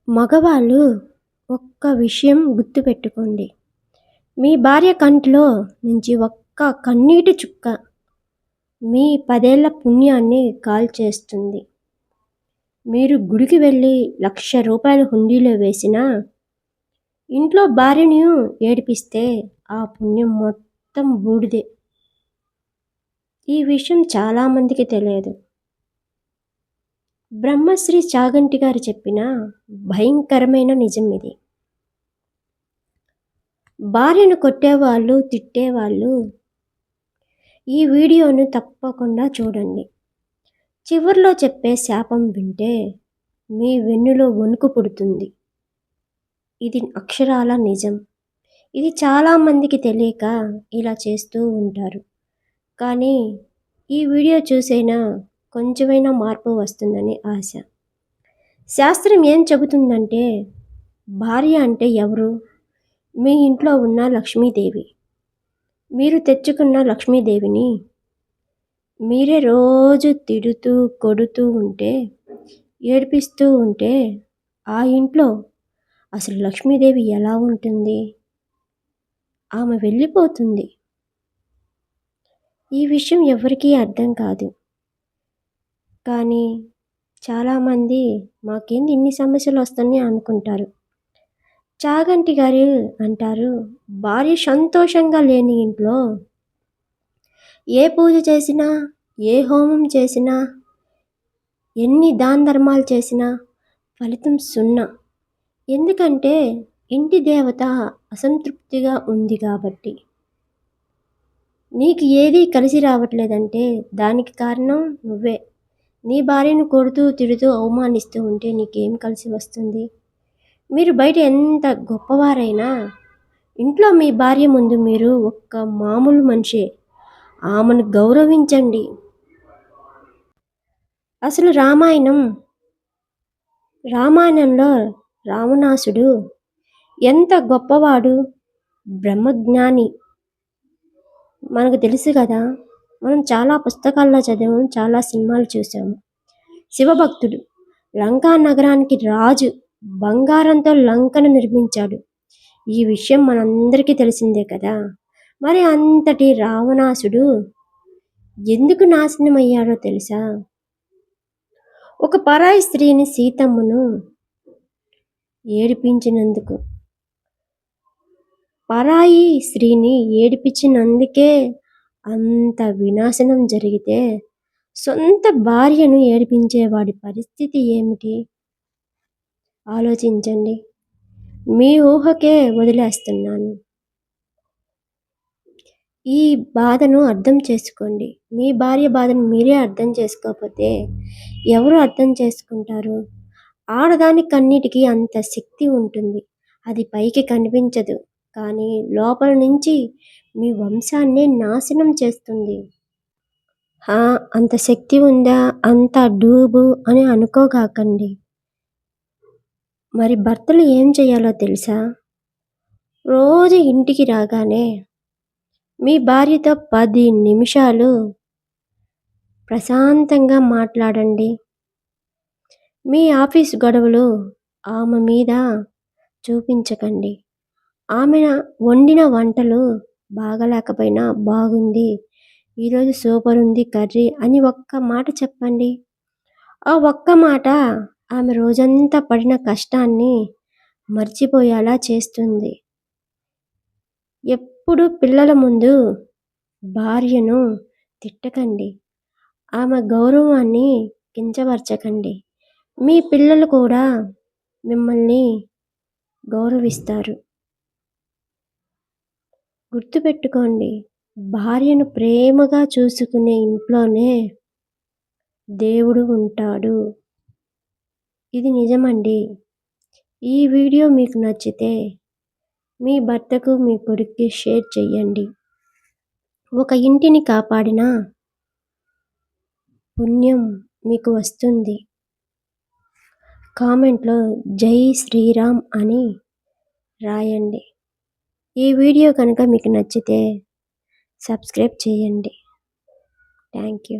మగవాళ్ళు ఒక్క విషయం గుర్తుపెట్టుకోండి. మీ భార్య కంట్లో నుంచి ఒక్క కన్నీటి చుక్క మీ 10 ఏళ్ల పుణ్యాన్ని కాల్చేస్తుంది. మీరు గుడికి వెళ్లి ₹1,00,000 హుండీలో వేసినా, ఇంట్లో భార్యను ఏడిపిస్తే ఆ పుణ్యం మొత్తం బూడిదే. ఈ విషయం చాలామందికి తెలియదు. బ్రహ్మశ్రీ చాగంటి గారు చెప్పిన భయంకరమైన నిజం ఇది. భార్యను కొట్టేవాళ్ళు, తిట్టేవాళ్ళు ఈ వీడియోను తప్పకుండా చూడండి. చివర్లో చెప్పే శాపం వింటే మీ వెన్నులో వణుకు పుడుతుంది. ఇది అక్షరాల నిజం. ఇది చాలామందికి తెలియక ఇలా చేస్తూ ఉంటారు. కానీ ఈ వీడియో చూసైనా కొంచెమైనా మార్పు వస్తుందని ఆశ. శాస్త్రం ఏం చెబుతుందంటే, భార్య అంటే ఎవరు? మీ ఇంట్లో ఉన్న లక్ష్మీదేవి. మీరు తెచ్చుకున్న లక్ష్మీదేవిని మీరే రోజు తిడుతూ, కొడుతూ ఉంటే, ఏడిపిస్తూ ఉంటే ఆ ఇంట్లో అసలు లక్ష్మీదేవి ఎలా ఉంటుంది? ఆమె వెళ్ళిపోతుంది. ఈ విషయం ఎవరికీ అర్థం కాదు. కానీ చాలామంది మాకేంది ఇన్ని సమస్యలు వస్తున్నాయి అనుకుంటారు. చాగంటి గారు అంటారు, భార్య సంతోషంగా లేని ఇంట్లో ఏ పూజ చేసినా, ఏ హోమం చేసినా, ఎన్ని దాన ధర్మాలు చేసినా ఫలితం సున్నా. ఎందుకంటే ఇంటి దేవత అసంతృప్తిగా ఉంది కాబట్టి. నీకు ఏదీ కలిసి రావట్లేదంటే దానికి కారణం నువ్వే. నీ భార్యను కొడుతూ, తిడుతూ, అవమానిస్తూ ఉంటే నీకేం కలిసి వస్తుంది? మీరు బయట ఎంత గొప్పవారైనా ఇంట్లో మీ భార్య ముందు మీరు ఒక్క మామూలు మనిషే. ఆమెను గౌరవించండి. అసలు రామాయణంలో రావణాసుడు ఎంత గొప్పవాడు, బ్రహ్మజ్ఞాని. మనకు తెలుసు కదా, మనం చాలా పుస్తకాల్లో చదివాము, చాలా సినిమాలు చూసాము. శివభక్తుడు, లంకా నగరానికి రాజు, బంగారంతో లంకను నిర్మించాడు. ఈ విషయం మనందరికీ తెలిసిందే కదా. మరి అంతటి రావణాసుడు ఎందుకు నాశనం అయ్యాడో తెలుసా? ఒక పరాయి స్త్రీని, సీతమ్మను ఏడిపించినందుకు. పరాయి స్త్రీని ఏడిపించినందుకే అంత వినాశనం జరిగితే సొంత భార్యను ఏడిపించేవాడి పరిస్థితి ఏమిటి? ఆలోచించండి. మీ ఊహకే వదిలేస్తున్నాను. ఈ బాధను అర్థం చేసుకోండి. మీ భార్య బాధను మీరే అర్థం చేసుకోకపోతే ఎవరు అర్థం చేసుకుంటారు? ఆడదాని కన్నిటికి అంత శక్తి ఉంటుంది. అది పైకి కనిపించదు, కానీ లోపల నుంచి మీ వంశాన్నే నాశనం చేస్తుంది. అంత శక్తి ఉందా, అంత డూబు అని అనుకోగాకండి. మరి భర్తలు ఏం చేయాలో తెలుసా? రోజు ఇంటికి రాగానే మీ భార్యతో 10 నిమిషాలు ప్రశాంతంగా మాట్లాడండి. మీ ఆఫీస్ గొడవలు ఆమె మీద చూపించకండి. ఆమె వండిన వంటలు బాగలేకపోయినా బాగుంది, ఈరోజు సూపర్ ఉంది కర్రీ అని ఒక్క మాట చెప్పండి. ఆ ఒక్క మాట ఆమె రోజంతా పడిన కష్టాన్ని మర్చిపోయేలా చేస్తుంది. ఎప్పుడు పిల్లల ముందు భార్యను తిట్టకండి. ఆమె గౌరవాన్ని కించపరచకండి. మీ పిల్లలు కూడా మిమ్మల్ని గౌరవిస్తారు. గుర్తుపెట్టుకోండి, భార్యను ప్రేమగా చూసుకునే ఇంట్లోనే దేవుడు ఉంటాడు. ఇది నిజమండి. ఈ వీడియో మీకు నచ్చితే మీ భర్తకు, మీ కొడుక్కి షేర్ చేయండి. ఒక ఇంటిని కాపాడిన పుణ్యం మీకు వస్తుంది. కామెంట్లో జై శ్రీరామ్ అని రాయండి. ఈ వీడియో కనుక మీకు నచ్చితే సబ్స్క్రైబ్ చేయండి. Thank you.